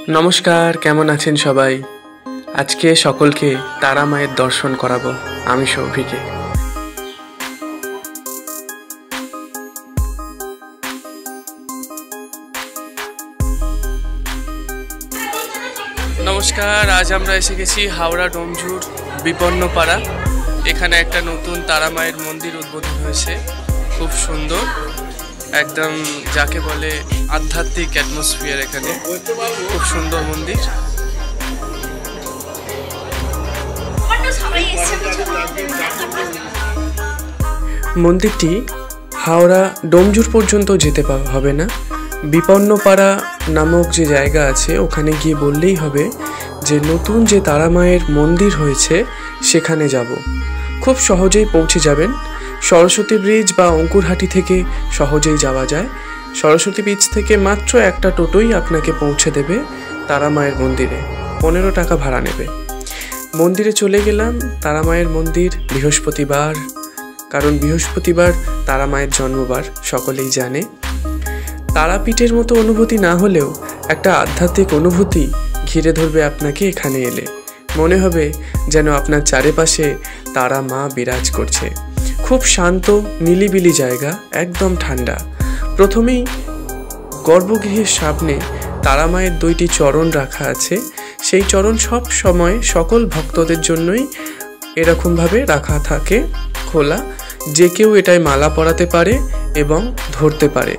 নমস্কার, কেমন আছেন সবাই? আজকে সকলকে তারা মায়ের দর্শন করাবো আমি সৌভিকে। নমস্কার, আজ আমরা এসে গেছি হাওড়া ডোমজুর বিপন্নপাড়া। এখানে একটা নতুন তারা মায়ের মন্দির উদ্বোধন হয়েছে, খুব সুন্দর, একদম যাকে বলে আধ্যাত্মিক অ্যাটমসফিয়ার। এখানে খুব সুন্দর মন্দির। মন্দিরটি হাওড়া ডোমজুর পর্যন্ত যেতে হবে না, বিপন্নপাড়া নামক যে জায়গা আছে ওখানে গিয়ে বললেই হবে যে নতুন যে তারা মায়ের মন্দির হয়েছে সেখানে যাব। খুব সহজেই পৌঁছে যাবেন। সরস্বতী ব্রিজ বা অঙ্কুরহাটি থেকে সহজেই যাওয়া যায়। সরস্বতী ব্রিজ থেকে মাত্র একটা টোটোই আপনাকে পৌঁছে দেবে তারা মায়ের মন্দিরে। 15 টাকা ভাড়া নেবে। মন্দিরে চলে গেলাম। তারা মায়ের মন্দির বৃহস্পতিবার, কারণ বৃহস্পতিবার তারা মায়ের জন্মবার, সকলেই জানে। তারাপীঠের মতো অনুভূতি না হলেও একটা আধ্যাত্মিক অনুভূতি ঘিরে ধরবে আপনাকে এখানে এলে। মনে হবে যেন আপনার চারিপাশে তারা মা বিরাজ করছে। খুব শান্ত নিলিবিলি জায়গা, একদম ঠান্ডা। প্রথমেই গর্ভগৃহের সামনে তারা মায়ের 2টি চরণ রাখা আছে। সেই চরণ সব সময় সকল ভক্তদের জন্যই এরকমভাবে রাখা থাকে খোলা, যে কেউ এটায় মালা পরাতে পারে এবং ধরতে পারে।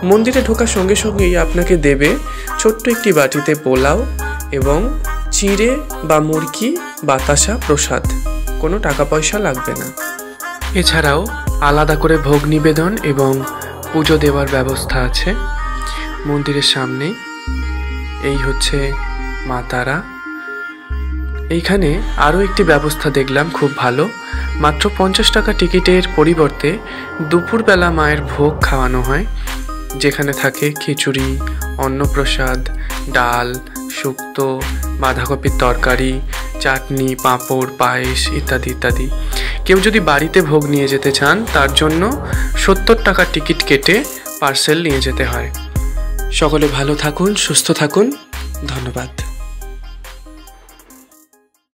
মন্দিরে ঢোকার সঙ্গে সঙ্গেই আপনাকে দেবে ছোট্ট একটি বাটিতে পোলাও এবং চিড়ে বা মুরকি বাতাসা প্রসাদ। কোনো টাকা পয়সা লাগবে না। এছাড়াও আলাদা করে ভোগ নিবেদন এবং পুজো দেওয়ার ব্যবস্থা আছে মন্দিরের সামনে। এই হচ্ছে মা তারা। এইখানে আরও একটি ব্যবস্থা দেখলাম খুব ভালো। মাত্র 50 টাকা টিকিটের পরিবর্তে দুপুরবেলা মায়ের ভোগ খাওয়ানো হয়, যেখানে থাকে খিচুড়ি, অন্নপ্রসাদ, ডাল, শুক্তো, বাঁধাকপির তরকারি, চাটনি, পাঁপড়, পায়েস ইত্যাদি ইত্যাদি। কেউ যদি বাড়িতে ভোগ নিয়ে যেতে চান তার জন্য 70 টাকার টিকিট কেটে পার্সেল নিয়ে যেতে হয়। সকলে ভালো থাকুন, সুস্থ থাকুন। ধন্যবাদ।